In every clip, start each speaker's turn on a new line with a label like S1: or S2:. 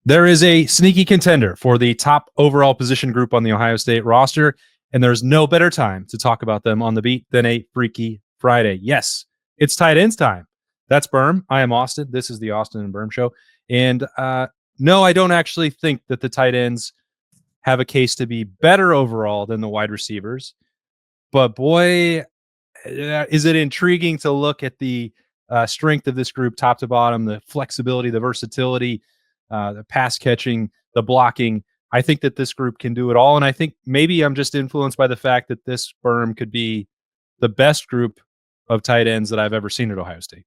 S1: There is a sneaky contender for the top overall position group on the Ohio State roster, and there's no better time to talk about them on the beat than a Freaky Friday. Yes, it's tight ends time. That's Berm. I am Austin. This is the Austin and Berm Show. And no, I don't actually think that the tight ends have a case to be better overall than the wide receivers. But boy, is it intriguing to look at the strength of this group top to bottom, the flexibility, the versatility, the pass catching, the blocking. I think that this group can do it all. And I think maybe I'm just influenced by the fact that this Berm could be the best group of tight ends that I've ever seen at Ohio State.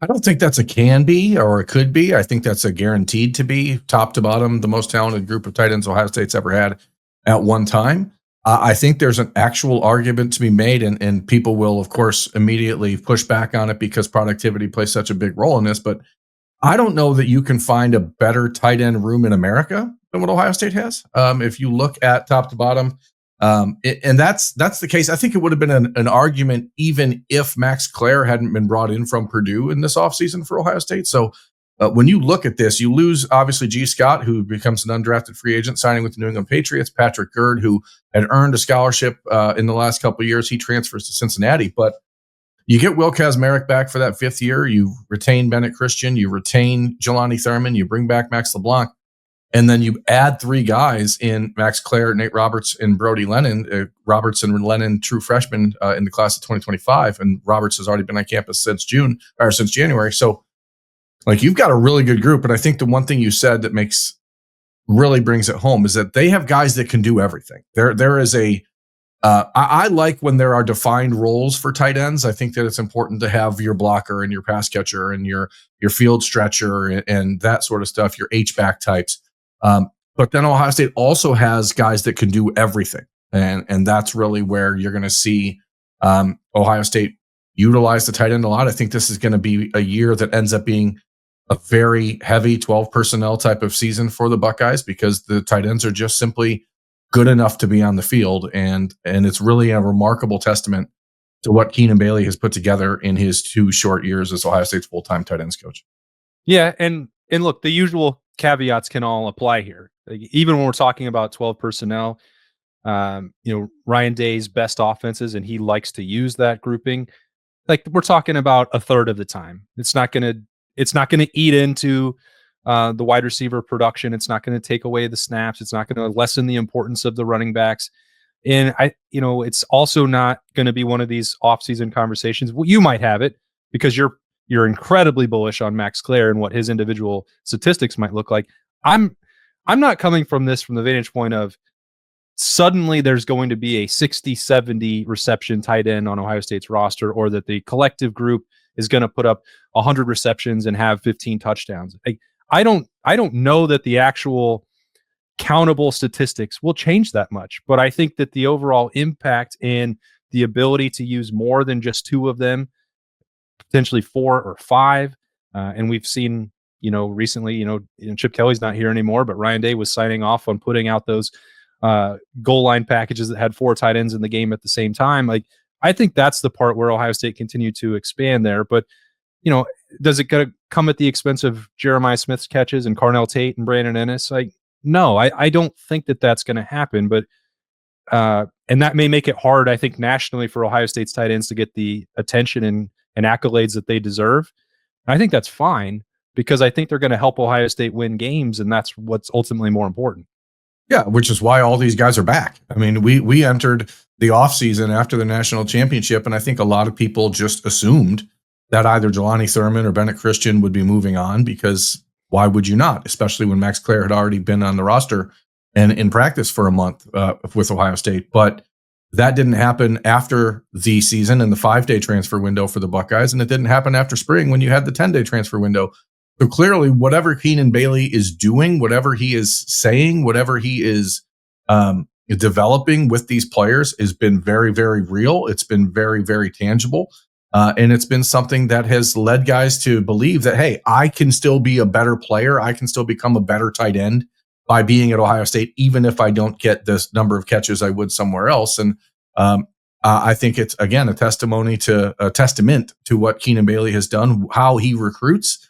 S2: I don't think that's a can be or it could be. I think that's a guaranteed to be top to bottom, the most talented group of tight ends Ohio State's ever had at one time. I think there's an actual argument to be made, and people will, of course, immediately push back on it because productivity plays such a big role in this. But I don't know that you can find a better tight end room in America than what Ohio State has. If you look at top to bottom, and that's the case. I think it would have been an argument even if Max Clare hadn't been brought in from Purdue in this offseason for Ohio State. So when you look at this, you lose, obviously, G. Scott, who becomes an undrafted free agent, signing with the New England Patriots. Patrick Gerd, who had earned a scholarship in the last couple of years. He transfers to Cincinnati. But you get Will Kazmarek back for that fifth year. You retain Bennett Christian. You retain Jelani Thurman. You bring back Max LeBlanc. And then you add three guys in Max Clare, Nate Roberts, and Brody Lennon. Roberts and Lennon, true freshmen in the class of 2025. And Roberts has already been on campus since January. So, like, you've got a really good group. And I think the one thing you said that really brings it home is that they have guys that can do everything. There is I like when there are defined roles for tight ends. I think that it's important to have your blocker and your pass catcher and your field stretcher and that sort of stuff, your H-back types. But then Ohio State also has guys that can do everything. And that's really where you're going to see Ohio State utilize the tight end a lot. I think this is going to be a year that ends up being a very heavy 12 personnel type of season for the Buckeyes because the tight ends are just simply good enough to be on the field. And it's really a remarkable testament to what Keenan Bailey has put together in his 2 short years as Ohio State's full-time tight ends coach.
S1: Yeah. And look, the usual caveats can all apply here. Like, even when we're talking about 12 personnel, Ryan Day's best offenses, and he likes to use that grouping. Like, we're talking about a third of the time. It's not going to eat into the wide receiver production. It's not going to take away the snaps. It's not going to lessen the importance of the running backs. And it's also not going to be one of these off-season conversations. Well, you might have it because you're incredibly bullish on Max Clare and what his individual statistics might look like. I'm not coming from this from the vantage point of suddenly there's going to be a 60, 70 reception tight end on Ohio State's roster, or that the collective group is going to put up 100 receptions and have 15 touchdowns. I don't know that the actual countable statistics will change that much, but I think that the overall impact and the ability to use more than just 2 of them, potentially 4 or 5, and we've seen, recently, Chip Kelly's not here anymore, but Ryan Day was signing off on putting out those goal line packages that had 4 tight ends in the game at the same time. Like, I think that's the part where Ohio State continued to expand there. But, does it come at the expense of Jeremiah Smith's catches and Carnell Tate and Brandon Ennis? Like, no, I don't think that that's going to happen. But and that may make it hard, I think, nationally for Ohio State's tight ends to get the attention and accolades that they deserve. And I think that's fine because I think they're going to help Ohio State win games, and that's what's ultimately more important.
S2: Yeah, which is why all these guys are back. I mean, we entered the offseason after the national championship, and I think a lot of people just assumed that either Jelani Thurman or Bennett Christian would be moving on, because why would you not, especially when Max Clare had already been on the roster and in practice for a month with Ohio State. But that didn't happen after the season and the 5-day transfer window for the Buckeyes, and it didn't happen after spring when you had the 10-day transfer window. So clearly, whatever Keenan Bailey is doing, whatever he is saying, whatever he is developing with these players has been very, very real. It's been very, very tangible. And it's been something that has led guys to believe that, hey, I can still be a better player. I can still become a better tight end by being at Ohio State, even if I don't get this number of catches I would somewhere else. And I think it's, again, a testament to what Keenan Bailey has done, how he recruits,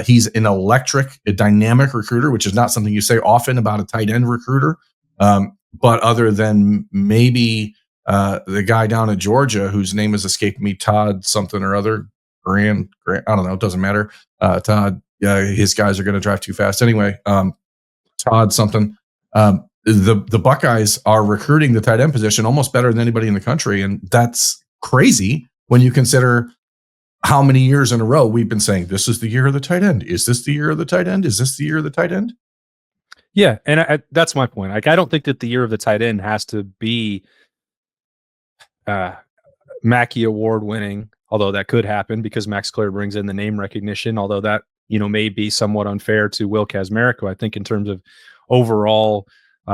S2: He's an electric, a dynamic recruiter, which is not something you say often about a tight end recruiter. But other than maybe the guy down at Georgia, whose name is escaping me, Todd something or other, Grant, I don't know, it doesn't matter. Todd, his guys are going to drive too fast anyway. Todd something. The Buckeyes are recruiting the tight end position almost better than anybody in the country, and that's crazy when you consider how many years in a row we've been saying this is the year of the tight end. Is this the year of the tight end? Is this the year of the tight end?
S1: Yeah, and that's my point. Like, I don't think that the year of the tight end has to be Mackey Award winning, although that could happen because Max Clare brings in the name recognition, although that, may be somewhat unfair to Will Kazmarek, who I think in terms of overall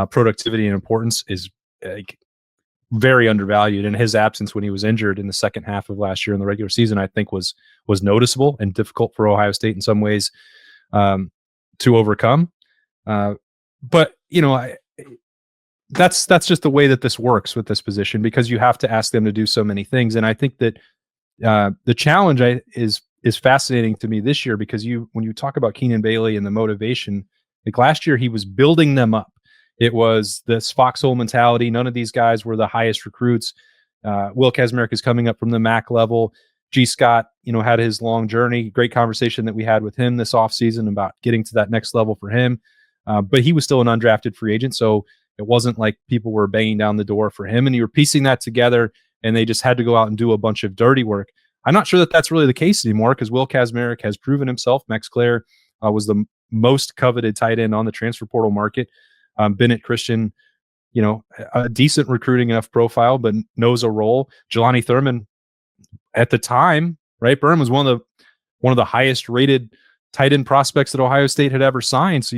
S1: productivity and importance is very undervalued. And his absence when he was injured in the second half of last year in the regular season, I think was noticeable and difficult for Ohio State in some ways to overcome. But that's just the way that this works with this position, because you have to ask them to do so many things. And I think that the challenge is fascinating to me this year, because when you talk about Keenan Bailey and the motivation, like last year he was building them up. It was this foxhole mentality. None of these guys were the highest recruits. Will Kazmarek is coming up from the MAC level. G. Scott, had his long journey. Great conversation that we had with him this offseason about getting to that next level for him. But he was still an undrafted free agent, so it wasn't like people were banging down the door for him, and you were piecing that together, and they just had to go out and do a bunch of dirty work. I'm not sure that that's really the case anymore, because Will Kazmarek has proven himself. Max Clare was the most coveted tight end on the transfer portal market. Bennett Christian, a decent recruiting enough profile, but knows a role. Jelani Thurman, at the time, right? Burn was one of the highest rated tight end prospects that Ohio State had ever signed. So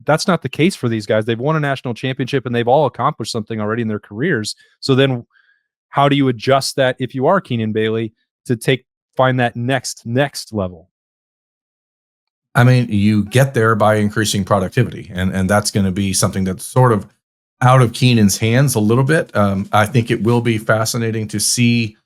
S1: that's not the case for these guys. They've won a national championship and they've all accomplished something already in their careers. So then how do you adjust that if you are Keenan Bailey to find that next level?
S2: I mean, you get there by increasing productivity, and that's going to be something that's sort of out of Keenan's hands a little bit. I think it will be fascinating to see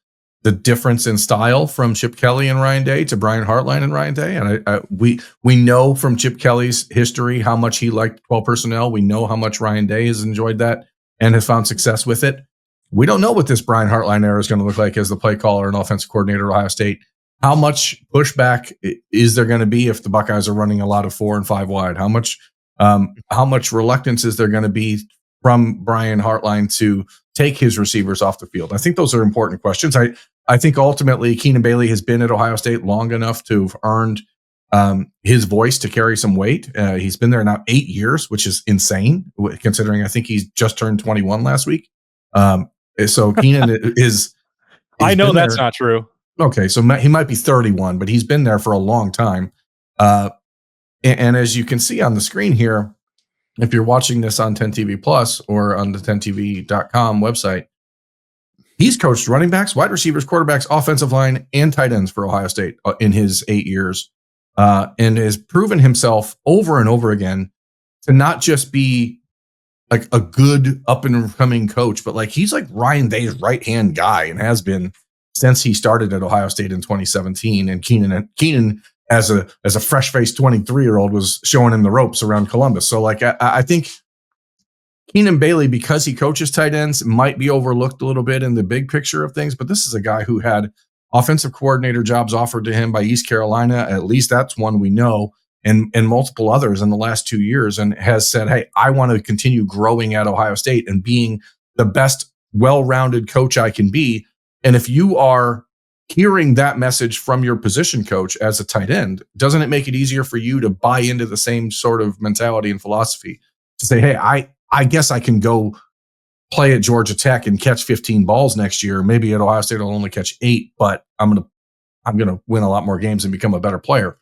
S2: the difference in style from Chip Kelly and Ryan Day to Brian Hartline and Ryan Day. And we know from Chip Kelly's history how much he liked 12 personnel. We know how much Ryan Day has enjoyed that and has found success with it. We don't know what this Brian Hartline era is going to look like as the play caller and offensive coordinator at Ohio State. How much pushback is there going to be if the Buckeyes are running a lot of 4 and 5 wide? How much reluctance is there going to be from Brian Hartline to take his receivers off the field? I think those are important questions. I think ultimately Keenan Bailey has been at Ohio State long enough to have earned his voice to carry some weight. He's been there now 8 years, which is insane considering I think he's just turned 21 last week. So Keenan is.
S1: I know that's not true.
S2: Okay, so he might be 31, but he's been there for a long time. And as you can see on the screen here, if you're watching this on 10TV Plus or on the 10TV.com website, he's coached running backs, wide receivers, quarterbacks, offensive line, and tight ends for Ohio State in his 8 years, and has proven himself over and over again to not just be like a good up and coming coach, but like he's like Ryan Day's right hand guy and has been since he started at Ohio State in 2017. And Keenan as a fresh faced 23-year-old was showing him the ropes around Columbus. So like I think Keenan Bailey, because he coaches tight ends, might be overlooked a little bit in the big picture of things. But this is a guy who had offensive coordinator jobs offered to him by East Carolina. At least that's one we know. And multiple others in the last 2 years, and has said, hey, I want to continue growing at Ohio State and being the best well-rounded coach I can be. And if you are hearing that message from your position coach as a tight end, doesn't it make it easier for you to buy into the same sort of mentality and philosophy to say, hey, I guess I can go play at Georgia Tech and catch 15 balls next year. Maybe at Ohio State I'll only catch 8, but I'm gonna win a lot more games and become a better player.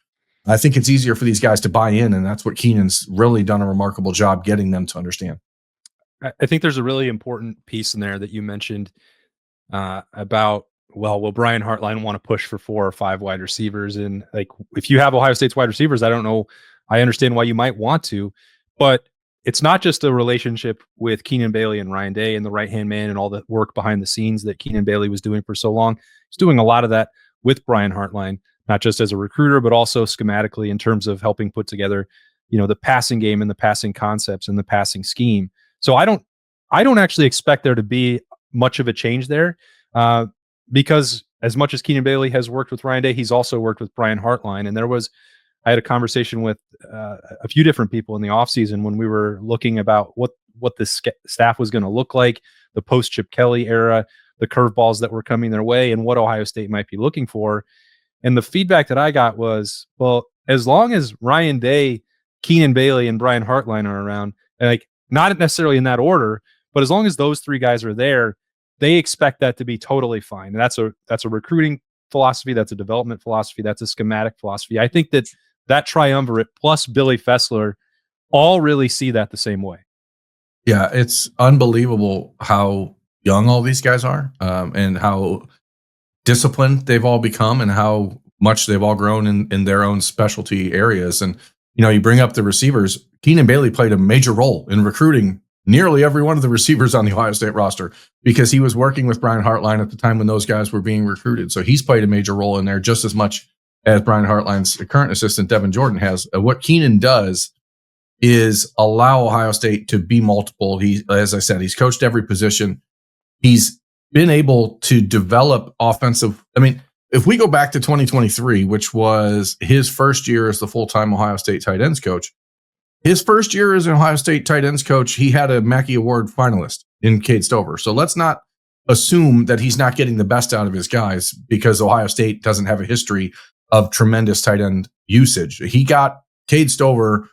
S2: I think it's easier for these guys to buy in, and that's what Keenan's really done a remarkable job getting them to understand.
S1: I think there's a really important piece in there that you mentioned about, well, will Brian Hartline want to push for 4 or 5 wide receivers? And like, if you have Ohio State's wide receivers, I don't know. I understand why you might want to, but it's not just a relationship with Keenan Bailey and Ryan Day and the right-hand man and all the work behind the scenes that Keenan Bailey was doing for so long. He's doing a lot of that with Brian Hartline. not just as a recruiter, but also schematically in terms of helping put together, the passing game and the passing concepts and the passing scheme. So I don't actually expect there to be much of a change there, because as much as Keenan Bailey has worked with Ryan Day, he's also worked with Brian Hartline. And I had a conversation with a few different people in the offseason when we were looking about what the staff was going to look like, the post Chip Kelly era, the curveballs that were coming their way, and what Ohio State might be looking for. And the feedback that I got was, well, as long as Ryan Day, Keenan Bailey, and Brian Hartline are around, like not necessarily in that order, but as long as those three guys are there, they expect that to be totally fine. And that's a recruiting philosophy, that's a development philosophy, that's a schematic philosophy. I think that triumvirate plus Billy Fessler all really see that the same way.
S2: Yeah, it's unbelievable how young all these guys are, and how disciplined they've all become and how much they've all grown in their own specialty areas. And, you bring up the receivers. Keenan Bailey played a major role in recruiting nearly every one of the receivers on the Ohio State roster because he was working with Brian Hartline at the time when those guys were being recruited. So he's played a major role in there just as much as Brian Hartline's current assistant, Devin Jordan, has. What Keenan does is allow Ohio State to be multiple. As I said, he's coached every position. He's been able to develop offensive. I mean, if we go back to 2023, which was his first year as the full-time Ohio State tight ends coach, his first year as an Ohio State tight ends coach, he had a Mackey Award finalist in Cade Stover. So let's not assume that he's not getting the best out of his guys because Ohio State doesn't have a history of tremendous tight end usage. He got Cade Stover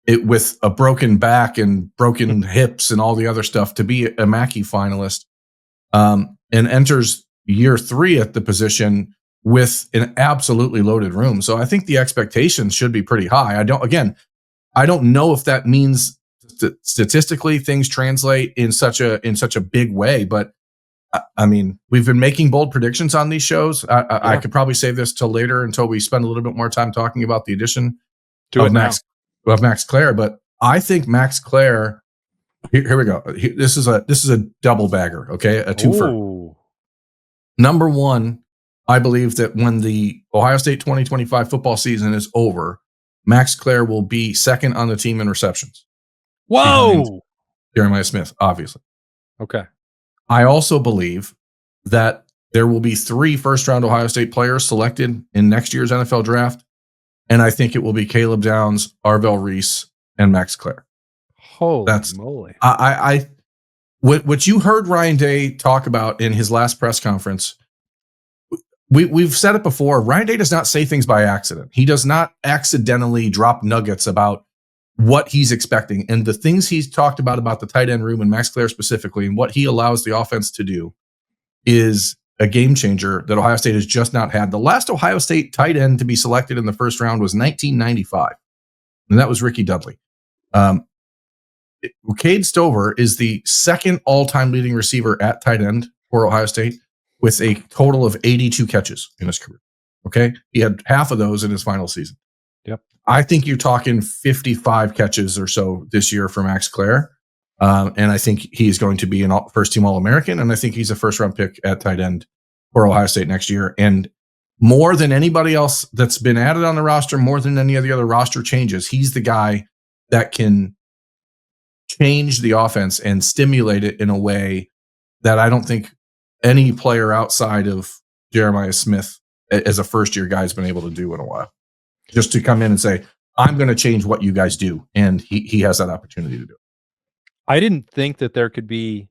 S2: with a broken back and broken hips and all the other stuff to be a Mackey finalist, and enters year 3 at the position with an absolutely loaded room. So I think the expectations should be pretty high. I don't know if that means statistically things translate in such a big way, but I mean, we've been making bold predictions on these shows. I could probably save this till later until we spend a little bit more time talking about the addition of Max Clare. But I think Max Clare. Here we go. This is a double bagger. Okay, a twofer. Number one, I believe that when the Ohio State 2025 football season is over, Max Clare will be second on the team in receptions.
S1: Whoa!
S2: Jeremiah Smith, obviously.
S1: Okay.
S2: I also believe that there will be 3 first-round Ohio State players selected in next year's NFL draft, and I think it will be Caleb Downs, Arvell Reese, and Max Clare.
S1: Holy moly!
S2: What you heard Ryan Day talk about in his last press conference, we've said it before. Ryan Day does not say things by accident. He does not accidentally drop nuggets about what he's expecting. And the things he's talked about the tight end room and Max Clare specifically, and what he allows the offense to do is a game changer that Ohio State has just not had. The last Ohio State tight end to be selected in the first round was 1995, and that was Ricky Dudley. Cade Stover is the second all-time leading receiver at tight end for Ohio State with a total of 82 catches in his career. Okay. He had half of those in his final season.
S1: Yep.
S2: I think you're talking 55 catches or so this year for Max Clare. And I think he's going to be an first-team All-American, and I think he's a first-round pick at tight end for Ohio State next year. And more than anybody else that's been added on the roster, more than any of the other roster changes, he's the guy that can change the offense and stimulate it in a way that I don't think any player outside of Jeremiah Smith as a first-year guy has been able to do in a while. Just to come in and say, I'm going to change what you guys do. And he has that opportunity to do it.
S1: I didn't think that there could be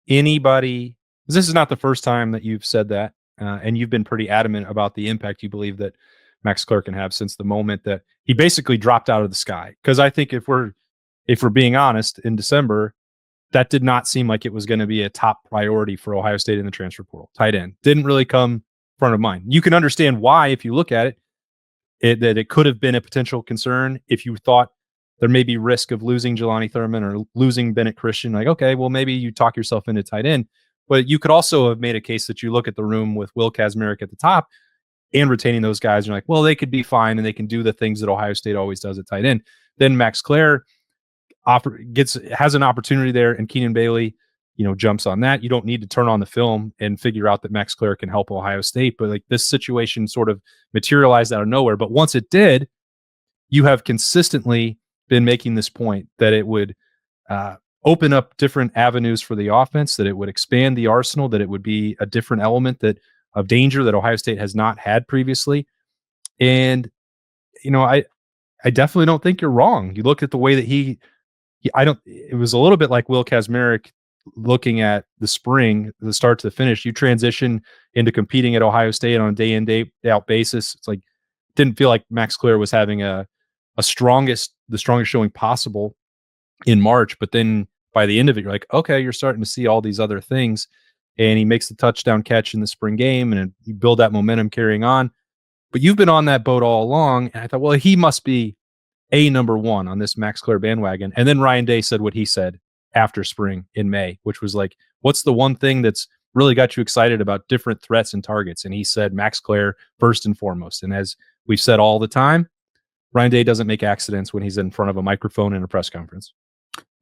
S1: anybody. This is not the first time that you've said that. And you've been pretty adamant about the impact you believe that Max Clare can have since the moment that he basically dropped out of the sky. Because I think if we're being honest, in December, that did not seem like it was going to be a top priority for Ohio State in the transfer portal. Tight end didn't really come front of mind. You can understand why, if you look at it, that it could have been a potential concern if you thought there may be risk of losing Jelani Thurman or losing Bennett Christian. Like, okay, well, maybe you talk yourself into tight end. But you could also have made a case that you look at the room with Will Kazmarek at the top and retaining those guys. And you're like, well, they could be fine and they can do the things that Ohio State always does at tight end. Then Max Clare has an opportunity there, and Keenan Bailey, jumps on that. You don't need to turn on the film and figure out that Max Clare can help Ohio State. But like this situation sort of materialized out of nowhere. But once it did, you have consistently been making this point that it would open up different avenues for the offense, that it would expand the arsenal, that it would be a different element of danger that Ohio State has not had previously. And, I definitely don't think you're wrong. You look at the way that it was a little bit like Will Kazmarek looking at the spring, the start to the finish. You transition into competing at Ohio State on a day in, day out basis. It's like, didn't feel like Max Clare was having the strongest showing possible in March. But then by the end of it, you're like, okay, you're starting to see all these other things. And he makes the touchdown catch in the spring game, and you build that momentum carrying on. But you've been on that boat all along. And I thought, well, he must be number one on this Max Clare bandwagon. And then Ryan Day said what he said after spring in May, which was like, what's the one thing that's really got you excited about different threats and targets? And he said Max Clare first and foremost. And as we've said all the time, Ryan Day doesn't make accidents when he's in front of a microphone in a press conference.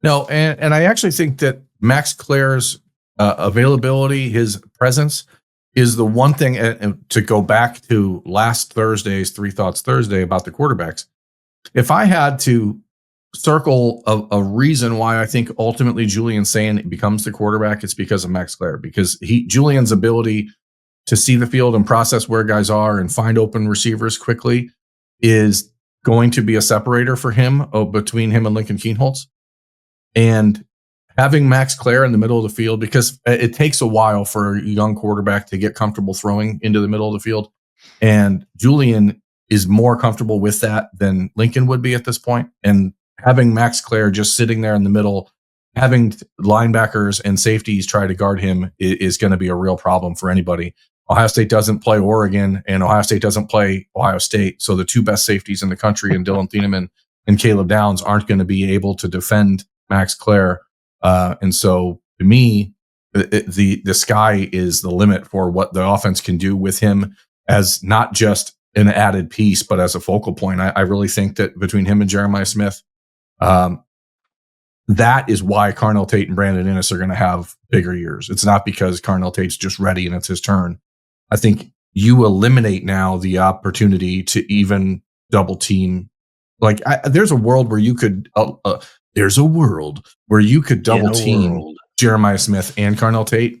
S2: No, and I actually think that Max Clare's availability, his presence, is the one thing. And to go back to last Thursday's 3 Thoughts Thursday about the quarterbacks, if I had to circle a reason why I think ultimately Julian Sayin becomes the quarterback, it's because of Max Clare, because Julian's ability to see the field and process where guys are and find open receivers quickly is going to be a separator for him between him and Lincoln Kienholz. And having Max Clare in the middle of the field, because it takes a while for a young quarterback to get comfortable throwing into the middle of the field. And Julian is more comfortable with that than Lincoln would be at this point. And having Max Clare just sitting there in the middle, having linebackers and safeties try to guard him is going to be a real problem for anybody. Ohio State doesn't play Oregon, and Ohio State doesn't play Ohio State. So the two best safeties in the country, and Dylan Thieneman and Caleb Downs, aren't going to be able to defend Max Clare. And so to me, the sky is the limit for what the offense can do with him as not just an added piece, but as a focal point. I really think that between him and Jeremiah Smith, that is why Carnell Tate and Brandon Inniss are going to have bigger years. It's not because Carnell Tate's just ready and it's his turn. I think you eliminate now the opportunity to even double team. Like there's a world where you could double team Jeremiah Smith and Carnell Tate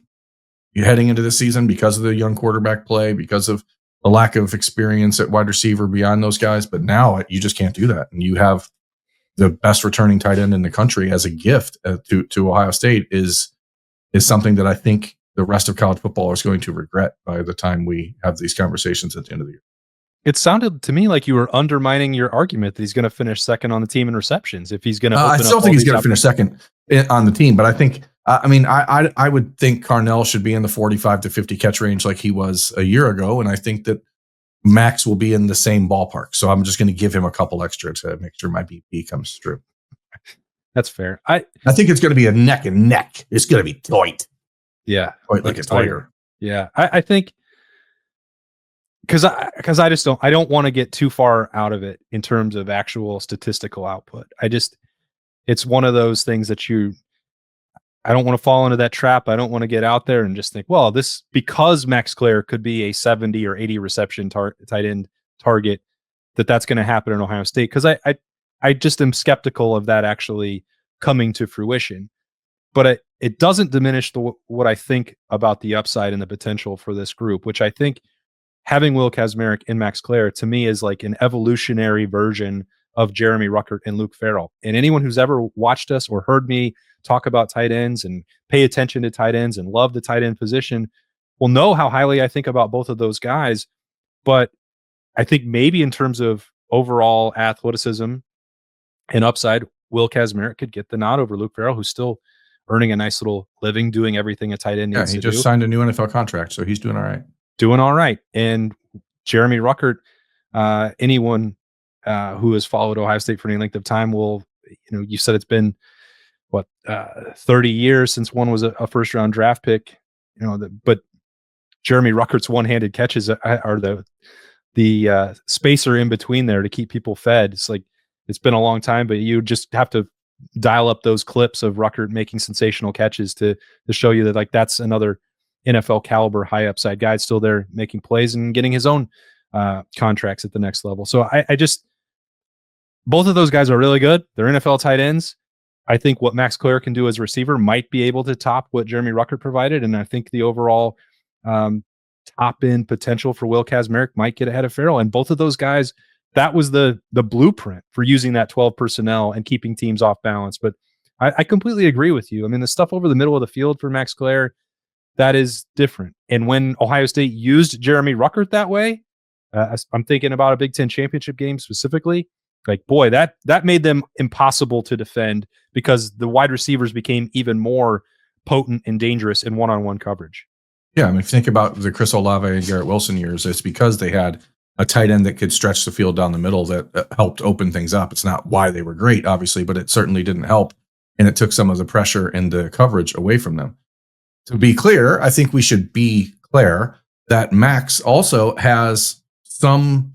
S2: heading into this season because of the young quarterback play, because of the lack of experience at wide receiver beyond those guys. But now you just can't do that. And you have the best returning tight end in the country as a gift to Ohio State is something that I think the rest of college football is going to regret by the time we have these conversations at the end of the year.
S1: It sounded to me like you were undermining your argument that he's going to finish second on the team in receptions. If he's going to,
S2: I still think he's going to finish second on the team. But I think, I would think Carnell should be in the 45 to 50 catch range like he was a year ago, and I think that Max will be in the same ballpark. So I'm just going to give him a couple extra to make sure my BP comes through.
S1: That's fair.
S2: I think it's going to be a neck and neck. It's going to be tight.
S1: Yeah,
S2: like a tiger.
S1: Yeah, I think. Because I just don't want to get too far out of it in terms of actual statistical output. It's one of those things that I don't want to fall into that trap. I don't want to get out there and just think, well, because Max Clare could be a 70 or 80 reception tight end target, that's going to happen in Ohio State. Because I just am skeptical of that actually coming to fruition. But it doesn't diminish what I think about the upside and the potential for this group, which I think having Will Kazmarek and Max Clare to me is like an evolutionary version of Jeremy Ruckert and Luke Farrell. And anyone who's ever watched us or heard me talk about tight ends and pay attention to tight ends and love the tight end position will know how highly I think about both of those guys. But I think maybe in terms of overall athleticism and upside, Will Kazmarek could get the nod over Luke Farrell, who's still earning a nice little living, doing everything a tight end needs to do.
S2: He just signed a new NFL contract, so he's doing all right. And Jeremy Ruckert, anyone who has followed Ohio State for any length of time will, you said it's been 30 years since one was a first round draft pick, but Jeremy Ruckert's one-handed catches are the spacer in between there to keep people fed. It's like, it's been a long time, but you just have to
S1: dial up those clips of Ruckert making sensational catches to show you that like that's another NFL caliber high upside guy still there making plays and getting his own contracts at the next level. So I just, both of those guys are really good. They're NFL tight ends. I think what Max Clare can do as a receiver might be able to top what Jeremy Ruckert provided. And I think the overall top end potential for Will Kazmarek might get ahead of Farrell. And both of those guys, that was the blueprint for using that 12 personnel and keeping teams off balance. But I completely agree with you. I mean, the stuff over the middle of the field for Max Clare, that is different. And when Ohio State used Jeremy Ruckert that way, I'm thinking about a Big Ten championship game specifically. Like, boy, that made them impossible to defend because the wide receivers became even more potent and dangerous in one-on-one coverage.
S2: Yeah, I mean, if you think about the Chris Olave and Garrett Wilson years, it's because they had a tight end that could stretch the field down the middle that helped open things up. It's not why they were great, obviously, but it certainly didn't help. And it took some of the pressure and the coverage away from them. To be clear, I think we should be clear that Max also has some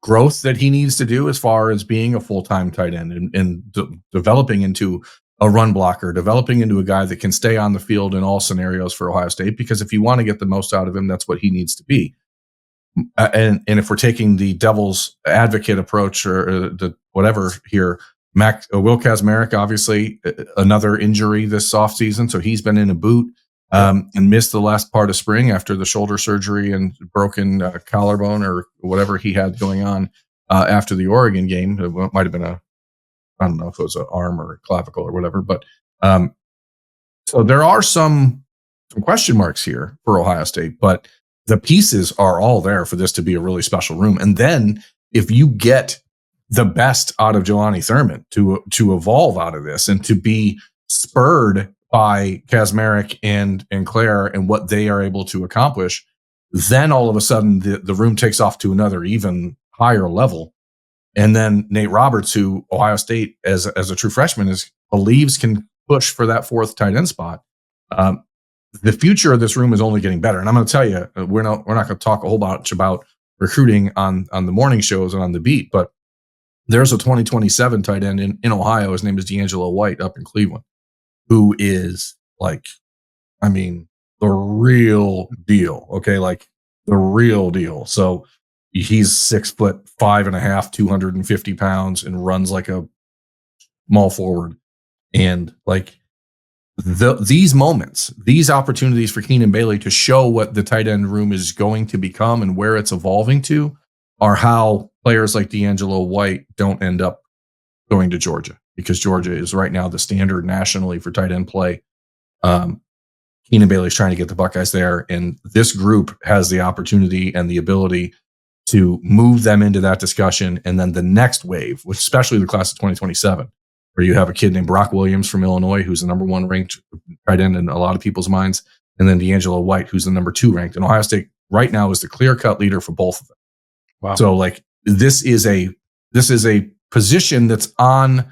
S2: growth that he needs to do as far as being a full-time tight end and developing into a run blocker, developing into a guy that can stay on the field in all scenarios for Ohio State, because if you want to get the most out of him, that's what he needs to be. And if we're taking the devil's advocate approach or the whatever here, Will Kazmarek, obviously another injury this offseason, so he's been in a boot and missed the last part of spring after the shoulder surgery and broken collarbone or whatever he had going on after the Oregon game. It might have been I don't know if it was an arm or a clavicle or whatever, but so there are some question marks here for Ohio State, but the pieces are all there for this to be a really special room. And then if you get the best out of Jelani Thurman to evolve out of this and to be spurred by Kazmarek and Clare and what they are able to accomplish, then all of a sudden the room takes off to another even higher level. And then Nate Roberts, who Ohio State as a true freshman believes can push for that fourth tight end spot. The future of this room is only getting better. And I'm going to tell you, we're not going to talk a whole bunch about recruiting on the morning shows and on the beat, but there's a 2027 tight end in Ohio. His name is D'Angelo White up in Cleveland, who is like, I mean, the real deal. Okay. Like the real deal. So he's 6'5.5", 250 pounds and runs like a small forward. And like these moments, these opportunities for Keenan Bailey to show what the tight end room is going to become and where it's evolving to are how players like D'Angelo White don't end up going to Georgia, because Georgia is right now the standard nationally for tight end play. Keenan Bailey's trying to get the Buckeyes there, and this group has the opportunity and the ability to move them into that discussion. And then the next wave, which especially the class of 2027, where you have a kid named Brock Williams from Illinois, who's the number 1 ranked tight end in a lot of people's minds, and then D'Angelo White, who's the number 2 ranked. And Ohio State right now is the clear-cut leader for both of them.
S1: Wow.
S2: So like this is a position that's on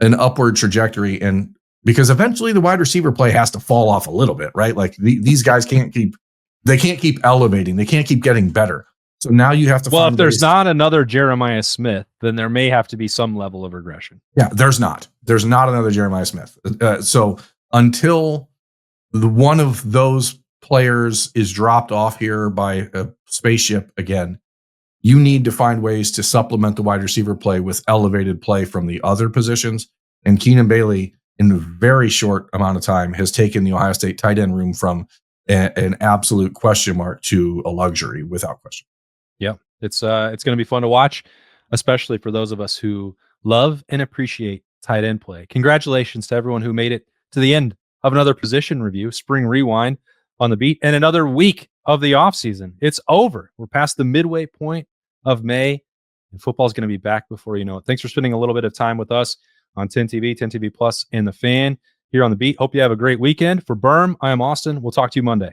S2: an upward trajectory, and because eventually the wide receiver play has to fall off a little bit, right? Like these guys can't keep elevating. They can't keep getting better. So now you have to.
S1: Well, if there's not another Jeremiah Smith, then there may have to be some level of regression.
S2: Yeah, there's not another Jeremiah Smith. So until one of those players is dropped off here by a spaceship again, you need to find ways to supplement the wide receiver play with elevated play from the other positions. And Keenan Bailey, in a very short amount of time, has taken the Ohio State tight end room from an absolute question mark to a luxury without question.
S1: Yeah, it's going to be fun to watch, especially for those of us who love and appreciate tight end play. Congratulations to everyone who made it to the end of another position review, Spring Rewind on the beat, and another week of the offseason. It's over. We're past the midway point of May, and football is going to be back before you know it. Thanks for spending a little bit of time with us on 10TV, 10TV Plus, and The Fan here on the beat. Hope you have a great weekend. For Berm, I am Austin. We'll talk to you Monday.